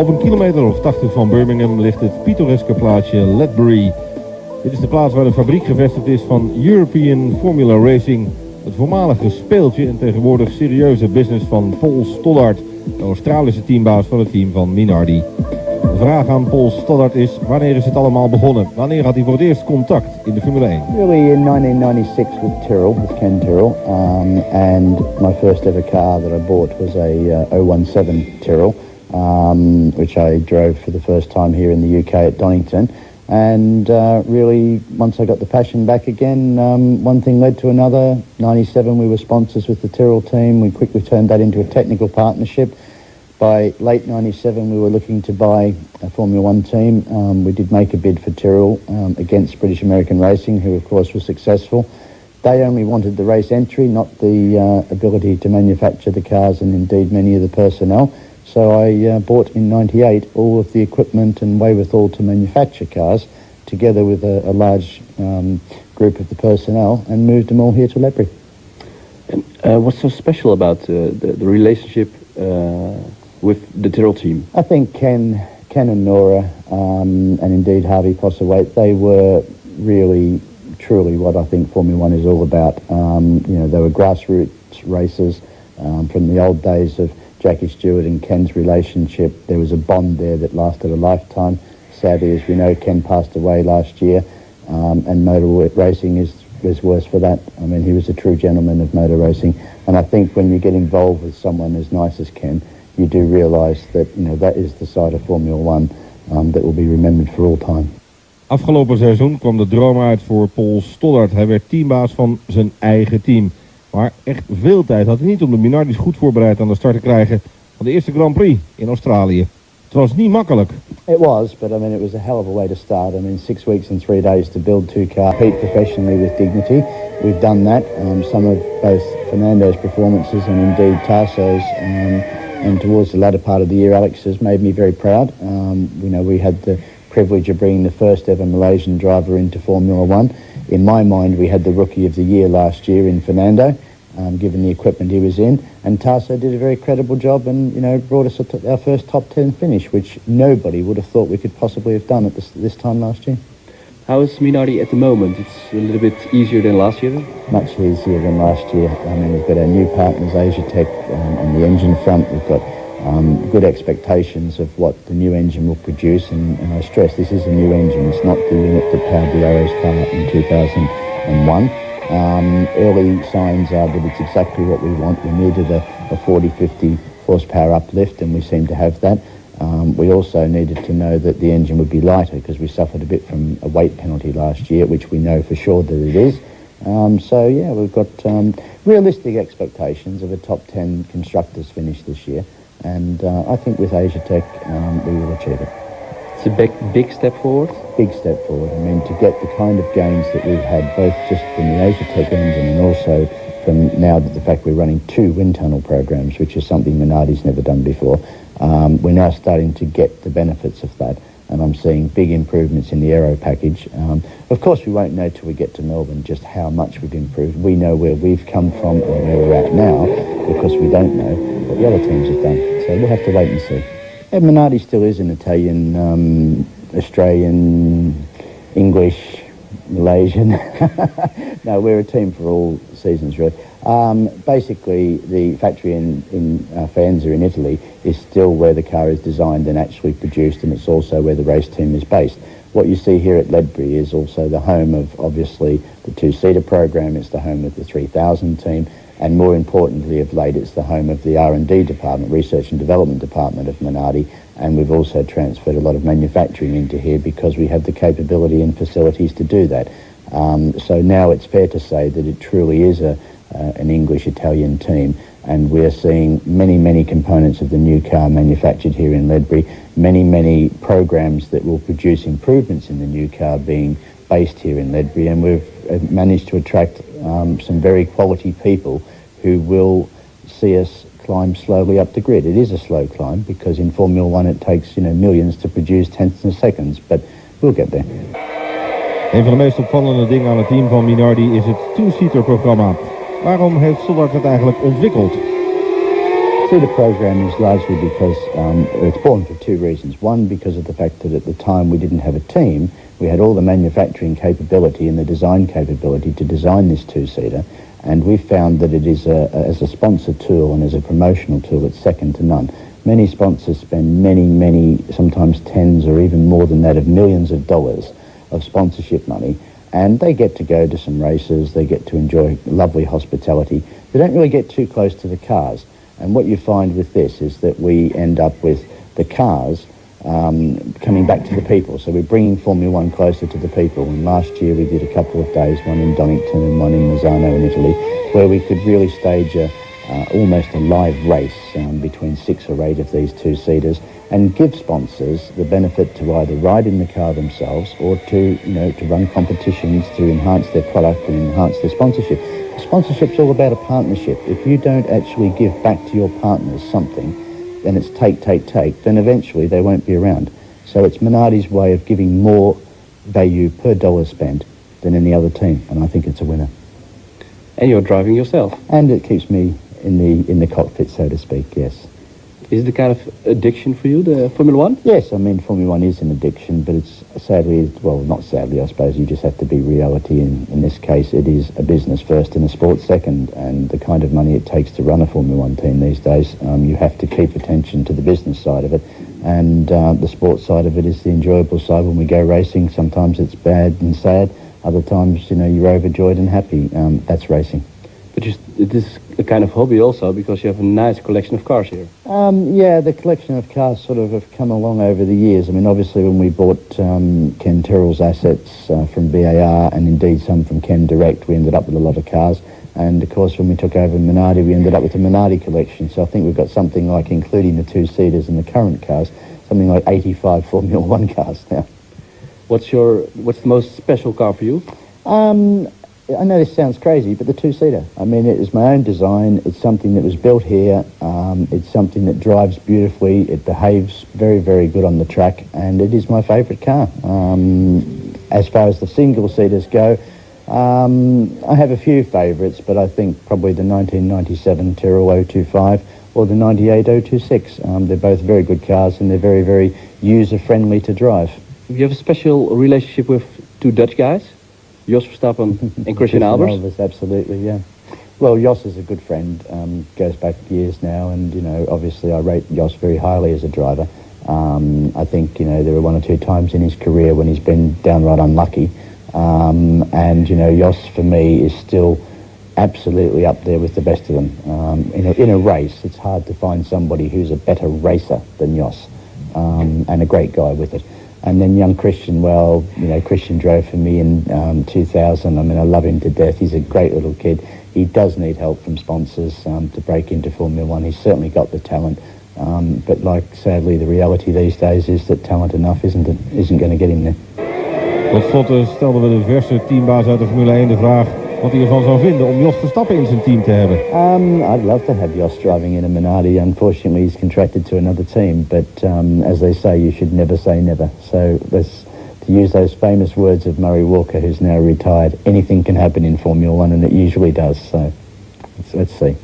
Op een kilometer of 80 van Birmingham ligt het pittoreske plaatsje Ledbury. Dit is de plaats waar de fabriek gevestigd is van Rtl Formule Racing. Het voormalige speeltje en tegenwoordig serieuze business van Paul Stoddart, de Australische teambaas van het team van Minardi. De vraag aan Paul Stoddart is: wanneer is het allemaal begonnen? Wanneer had hij voor het eerst contact in de Formule 1? Really in 1996 with Ken Tyrrell, and my first ever car that I bought was a 017 Tyrrell, which I drove for the first time here in the UK at Donington. And really, once I got the passion back again, one thing led to another. 97 we were sponsors with the Tyrrell team. We quickly turned that into a technical partnership. By late 97 we were looking to buy a Formula 1 team. We did make a bid for Tyrrell against British American Racing, who of course was successful. They only wanted the race entry, not the ability to manufacture the cars and indeed many of the personnel. So I bought in 98 all of the equipment and wherewithal to manufacture cars, together with a large group of the personnel, and moved them all here to Ledbury. And what's so special about the relationship with the Tyrrell team? I think Ken and Nora, and indeed Harvey Postlethwaite, they were really, truly what I think Formula 1 is all about. They were grassroots racers from the old days of Jackie Stewart and Ken's relationship. There was a bond there that lasted a lifetime. Sadly, as we know, Ken passed away last year, and motor racing is worse for that. I mean, he was a true gentleman of motor racing, and I think when you get involved with someone as nice as Ken, you do realise that that is the side of Formula 1 that will be remembered for all time. Afgelopen seizoen kwam de droom uit voor Paul Stoddart. Hij werd teambaas van zijn eigen team. Maar echt veel tijd had hij niet om de Minardis goed voorbereid aan de start te krijgen van de eerste Grand Prix in Australië. Het was niet makkelijk. It was, but I mean, it was a hell of a way to start. I mean, 6 weeks and 3 days to build 2 cars, compete professionally with dignity. We've done that. Some of both Fernando's performances and indeed Tarso's, and towards the latter part of the year, Alex has made me very proud. We had the privilege of bringing the first ever Malaysian driver into Formula 1. In my mind, we had the Rookie of the Year last year in Fernando, given the equipment he was in. And Tarso did a very credible job and, brought us our first top 10 finish, which nobody would have thought we could possibly have done at this time last year. How is Minardi at the moment? It's a little bit easier than last year? Much easier than last year. I mean, we've got our new partners, Asia Tech, on the engine front. We've got good expectations of what the new engine will produce, and I stress this is a new engine. It's not the unit that powered the Arrows car in 2001. Early signs are that it's exactly what we want. We needed a 40-50 horsepower uplift, and we seem to have that. We also needed to know that the engine would be lighter, because we suffered a bit from a weight penalty last year, which we know for sure that it is. We've got realistic expectations of a top 10 constructors finish this year. And I think with Asia Tech, we will achieve it. It's a big step forward? Big step forward. I mean, to get the kind of gains that we've had, both just from the Asia Tech engine and also from now that the fact we're running 2 wind tunnel programs, which is something Minardi's never done before, we're now starting to get the benefits of that. And I'm seeing big improvements in the aero package. Of course, we won't know till we get to Melbourne just how much we've improved. We know where we've come from and where we're at now, because we don't know what the other teams have done. So we'll have to wait and see. And Minardi still is an Italian, Australian, English, Malaysian. No, we're a team for all seasons, really. Basically, the factory in Faenza in Italy is still where the car is designed and actually produced, and it's also where the race team is based. What you see here at Ledbury is also the home of, obviously, the 2-seater program. It's the home of the 3000 team, and more importantly of late, it's the home of the R&D department, Research and Development Department of Minardi, and we've also transferred a lot of manufacturing into here because we have the capability and facilities to do that. So now it's fair to say that it truly is an English-Italian team, and we're seeing many components of the new car manufactured here in Ledbury, many programs that will produce improvements in the new car being based here in Ledbury, and we've managed to attract some very quality people who will see us climb slowly up the grid. It is a slow climb because in Formula 1 it takes millions to produce tenths of seconds, but we'll get there. Een van de meest opvallende dingen aan het team van Minardi is het 2-seater programma. Waarom heeft Stoddart het eigenlijk ontwikkeld? Two-seater program is largely because it's born for two reasons. One, because of the fact that at the time we didn't have a team. We had all the manufacturing capability and the design capability to design this two-seater, and we found that it is, as a sponsor tool and as a promotional tool, it's second to none. Many sponsors spend many, sometimes tens or even more than that of millions of dollars of sponsorship money, and they get to go to some races, they get to enjoy lovely hospitality. They don't really get too close to the cars. And what you find with this is that we end up with the cars coming back to the people. So we're bringing Formula One closer to the people. And last year we did a couple of days, one in Donington and one in Misano in Italy, where we could really stage almost a live race between 6 or 8 of these two-seaters and give sponsors the benefit to either ride in the car themselves or to run competitions to enhance their product and enhance their sponsorship. Sponsorship's all about a partnership. If you don't actually give back to your partners something, then it's take, then eventually they won't be around. So it's Minardi's way of giving more value per dollar spent than any other team, and I think it's a winner. And you're driving yourself. And it keeps me in the cockpit, so to speak, yes. Is it a kind of addiction for you, the Formula One? Yes, I mean, Formula One is an addiction, but it's sadly, well, not sadly, I suppose, you just have to be reality. In this case, it is a business first and a sport second, and the kind of money it takes to run a Formula One team these days, you have to keep attention to the business side of it, and the sports side of it is the enjoyable side. When we go racing, sometimes it's bad and sad, other times, you're overjoyed and happy. That's racing. But it is a kind of hobby also, because you have a nice collection of cars here. Yeah, the collection of cars sort of have come along over the years. I mean, obviously when we bought Ken Tyrrell's assets from BAR and indeed some from Ken Direct, we ended up with a lot of cars. And of course when we took over Minardi, we ended up with a Minardi collection. So I think we've got something like, including the two-seaters and the current cars, something like 85 Formula One cars now. What's the most special car for you? I know this sounds crazy, but the two-seater. I mean, it is my own design. It's something that was built here. It's something that drives beautifully. It behaves very, very good on the track, and it is my favourite car. As far as the single-seaters go, I have a few favourites, but I think probably the 1997 Tyrrell 025 or the 98 026. They're both very good cars, and they're very, very user-friendly to drive. You have a special relationship with two Dutch guys? Jos Verstappen and Christian Albers? Absolutely, yeah. Well, Jos is a good friend, goes back years now, and, obviously I rate Jos very highly as a driver. I think, there were 1 or 2 times in his career when he's been downright unlucky. And, Jos, for me, is still absolutely up there with the best of them. In a race, it's hard to find somebody who's a better racer than Jos, and a great guy with it. And then young Christian, well, Christian drove for me in 2000. I mean, I love him to death. He's a great little kid. He does need help from sponsors to break into Formula One. He's certainly got the talent. But sadly, the reality these days is that talent enough isn't going to get him there. Tot slot stelden we de verse teambaas uit de Formule 1 de vraag wat hij ervan zou vinden om Jos Verstappen in zijn team te hebben. I'd love to have Jos driving in a Minardi. Unfortunately, he's contracted to another team. But as they say, you should never say never. So to use those famous words of Murray Walker, who's now retired, anything can happen in Formula One, and it usually does. So let's see.